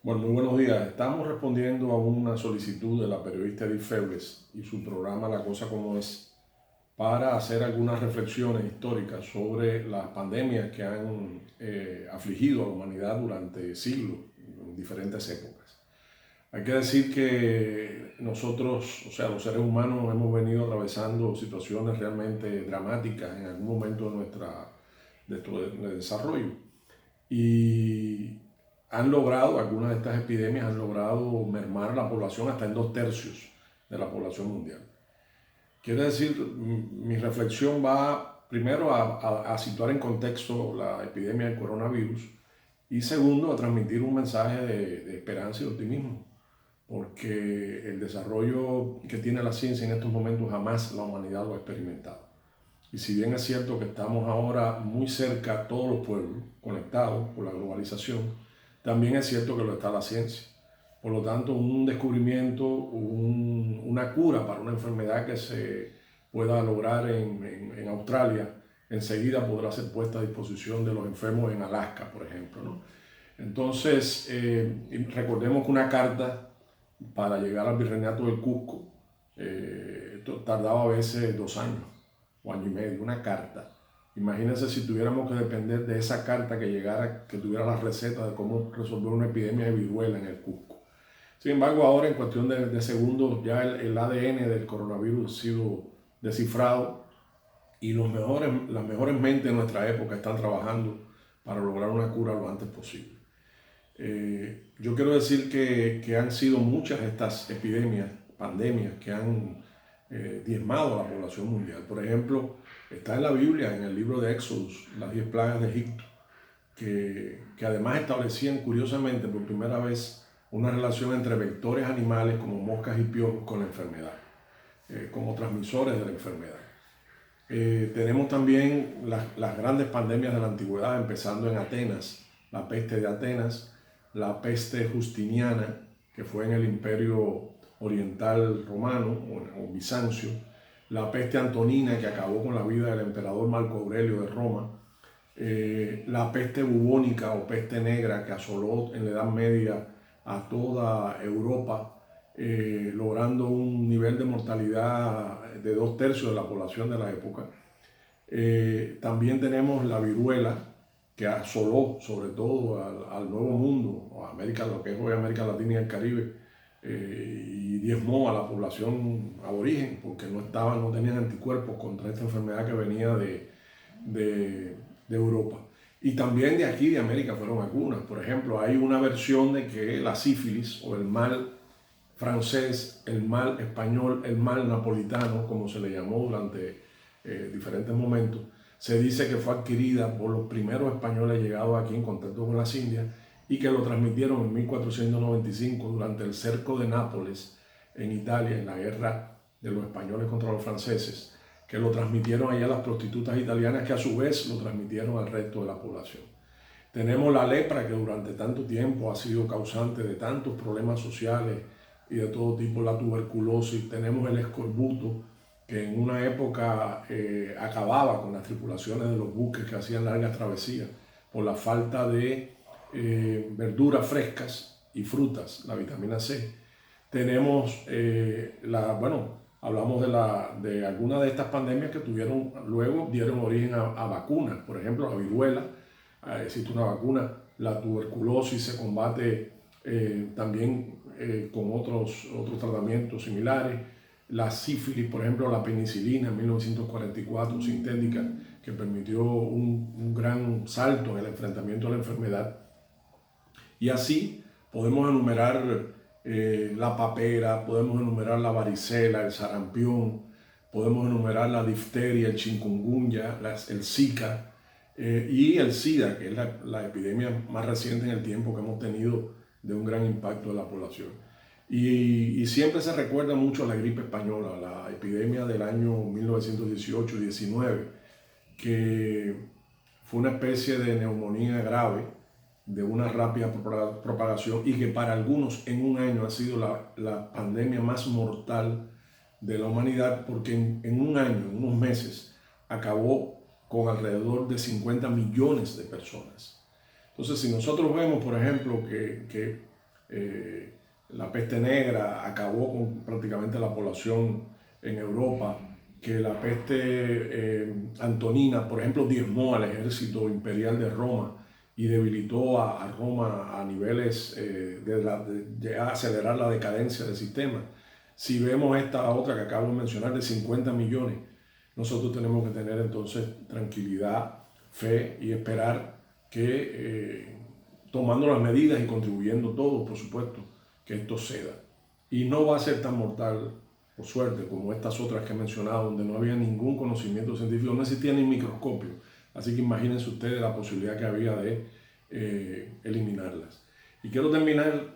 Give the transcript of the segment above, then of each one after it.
Bueno, muy buenos días. Estamos respondiendo a una solicitud de la periodista Edith Febles y su programa La Cosa Como Es para hacer algunas reflexiones históricas sobre las pandemias que han afligido a la humanidad durante siglos, en diferentes épocas. Hay que decir que nosotros, o sea, los seres humanos hemos venido atravesando situaciones realmente dramáticas en algún momento de nuestro desarrollo. Y algunas de estas epidemias han logrado mermar la población hasta en 2/3 de la población mundial. Quiere decir, mi reflexión va primero a situar en contexto la epidemia del coronavirus y segundo a transmitir un mensaje de esperanza y optimismo, porque el desarrollo que tiene la ciencia en estos momentos jamás la humanidad lo ha experimentado. Y si bien es cierto que estamos ahora muy cerca, todos los pueblos, conectados por la globalización, también es cierto que lo está la ciencia. Por lo tanto, un descubrimiento, una cura para una enfermedad que se pueda lograr en Australia, enseguida podrá ser puesta a disposición de los enfermos en Alaska, por ejemplo, ¿no? Entonces, recordemos que una carta para llegar al virreinato del Cusco tardaba a veces 2 años o año y medio, una carta. Imagínense si tuviéramos que depender de esa carta que llegara, que tuviera la receta de cómo resolver una epidemia de viruela en el Cusco. Sin embargo, ahora en cuestión de segundos ya el ADN del coronavirus ha sido descifrado y las mejores mentes de nuestra época están trabajando para lograr una cura lo antes posible. Yo quiero decir que han sido muchas estas epidemias, pandemias que han diezmado a la población mundial. Por ejemplo, está en la Biblia, en el libro de Éxodus, las 10 plagas de Egipto, que además establecían curiosamente por primera vez una relación entre vectores animales como moscas y piojos con la enfermedad, como transmisores de la enfermedad. Tenemos también las grandes pandemias de la antigüedad, empezando en Atenas, la peste de Atenas, la peste justiniana, que fue en el Imperio Oriental Romano o Bizancio, la peste antonina, que acabó con la vida del emperador Marco Aurelio de Roma, la peste bubónica o peste negra, que asoló en la Edad Media a toda Europa, logrando un nivel de mortalidad de 2/3 de la población de la época. También tenemos la viruela, que asoló sobre todo al Nuevo Mundo, o a América, lo que es hoy América Latina y el Caribe, y diezmó a la población aborigen, porque no tenían anticuerpos contra esta enfermedad que venía de Europa. Y también de aquí, de América, fueron algunas. Por ejemplo, hay una versión de que la sífilis o el mal francés, el mal español, el mal napolitano, como se le llamó durante diferentes momentos, se dice que fue adquirida por los primeros españoles llegados aquí en contacto con las Indias y que lo transmitieron en 1495 durante el cerco de Nápoles en Italia, en la guerra de los españoles contra los franceses, que lo transmitieron allá a las prostitutas italianas, que a su vez lo transmitieron al resto de la población. Tenemos la lepra, que durante tanto tiempo ha sido causante de tantos problemas sociales y de todo tipo, la tuberculosis. Tenemos el escorbuto, que en una época acababa con las tripulaciones de los buques que hacían largas travesías por la falta de verduras frescas y frutas, la vitamina C. Tenemos, hablamos de algunas de estas pandemias que luego dieron origen a vacunas. Por ejemplo, la viruela, existe una vacuna. La tuberculosis se combate también con otros tratamientos similares. La sífilis, por ejemplo, la penicilina en 1944, sintética, que permitió un gran salto en el enfrentamiento a la enfermedad. Y así podemos enumerar la papera, podemos enumerar la varicela, el sarampión, podemos enumerar la difteria, el chikungunya, el Zika y el SIDA, que es la epidemia más reciente en el tiempo que hemos tenido de un gran impacto en la población. Y siempre se recuerda mucho a la gripe española, la epidemia del año 1918-19, que fue una especie de neumonía grave, de una rápida propagación y que para algunos en un año ha sido la pandemia más mortal de la humanidad, porque en un año, en unos meses, acabó con alrededor de 50 millones de personas. Entonces, si nosotros vemos, por ejemplo, que la peste negra acabó con prácticamente la población en Europa, que la peste antonina, por ejemplo, diezmó al ejército imperial de Roma y debilitó a Roma a niveles de acelerar la decadencia del sistema. Si vemos esta otra que acabo de mencionar de 50 millones, nosotros tenemos que tener entonces tranquilidad, fe y esperar que tomando las medidas y contribuyendo todos, por supuesto, que esto ceda. Y no va a ser tan mortal, por suerte, como estas otras que he mencionado, donde no había ningún conocimiento científico, no existía ni microscopio. Así que imagínense ustedes la posibilidad que había de eliminarlas. Y quiero terminar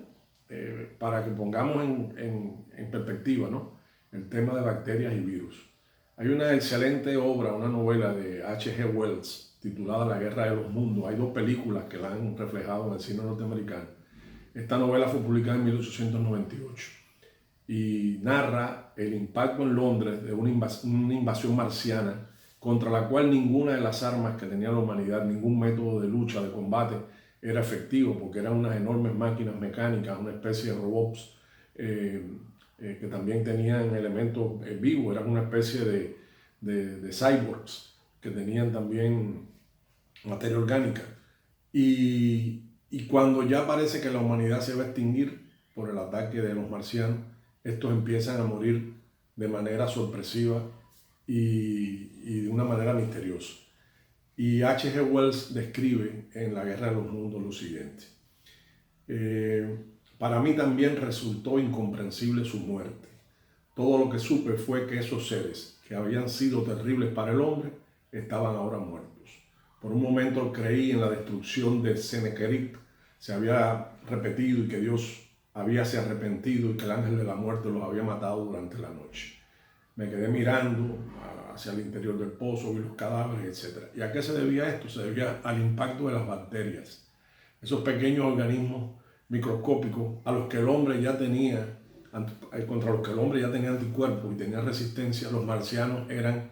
para que pongamos en perspectiva, ¿no?, el tema de bacterias y virus. Hay una excelente obra, una novela de H.G. Wells titulada La Guerra de los Mundos. Hay 2 películas que la han reflejado en el cine norteamericano. Esta novela fue publicada en 1898 y narra el impacto en Londres de una invasión marciana contra la cual ninguna de las armas que tenía la humanidad, ningún método de lucha, de combate, era efectivo, porque eran unas enormes máquinas mecánicas, una especie de robots que también tenían elementos vivos, eran una especie de cyborgs que tenían también materia orgánica. Y cuando ya parece que la humanidad se va a extinguir por el ataque de los marcianos, estos empiezan a morir de manera sorpresiva y de una manera misteriosa. Y H.G. Wells describe en La Guerra de los Mundos lo siguiente. Para mí también resultó incomprensible su muerte. Todo lo que supe fue que esos seres que habían sido terribles para el hombre estaban ahora muertos. Por un momento creí en la destrucción de Sennacherib, se había repetido y que Dios habíase arrepentido y que el ángel de la muerte los había matado durante la noche. Me quedé mirando hacia el interior del pozo, vi los cadáveres, etc. ¿Y a qué se debía esto? Se debía al impacto de las bacterias, esos pequeños organismos microscópicos a los que el hombre ya tenía, contra los que el hombre ya tenía anticuerpos y tenía resistencia. Los marcianos eran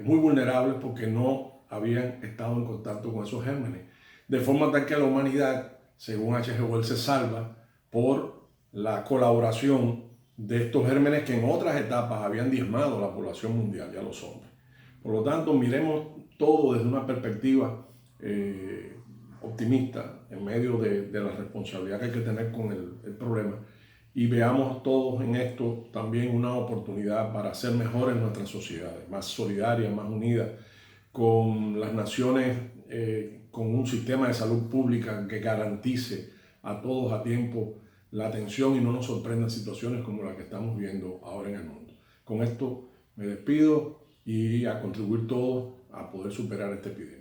muy vulnerables porque no habían estado en contacto con esos gérmenes. De forma tal que la humanidad, según H.G. Wells, se salva por la colaboración de estos gérmenes que en otras etapas habían diezmado a la población mundial y a los hombres. Por lo tanto, miremos todo desde una perspectiva optimista en medio de la responsabilidad que hay que tener con el problema, y veamos todos en esto también una oportunidad para hacer mejores nuestras sociedades, más solidarias, más unidas, con las naciones, con un sistema de salud pública que garantice a todos a tiempo la atención y no nos sorprendan situaciones como la que estamos viendo ahora en el mundo. Con esto me despido y a contribuir todos a poder superar esta epidemia.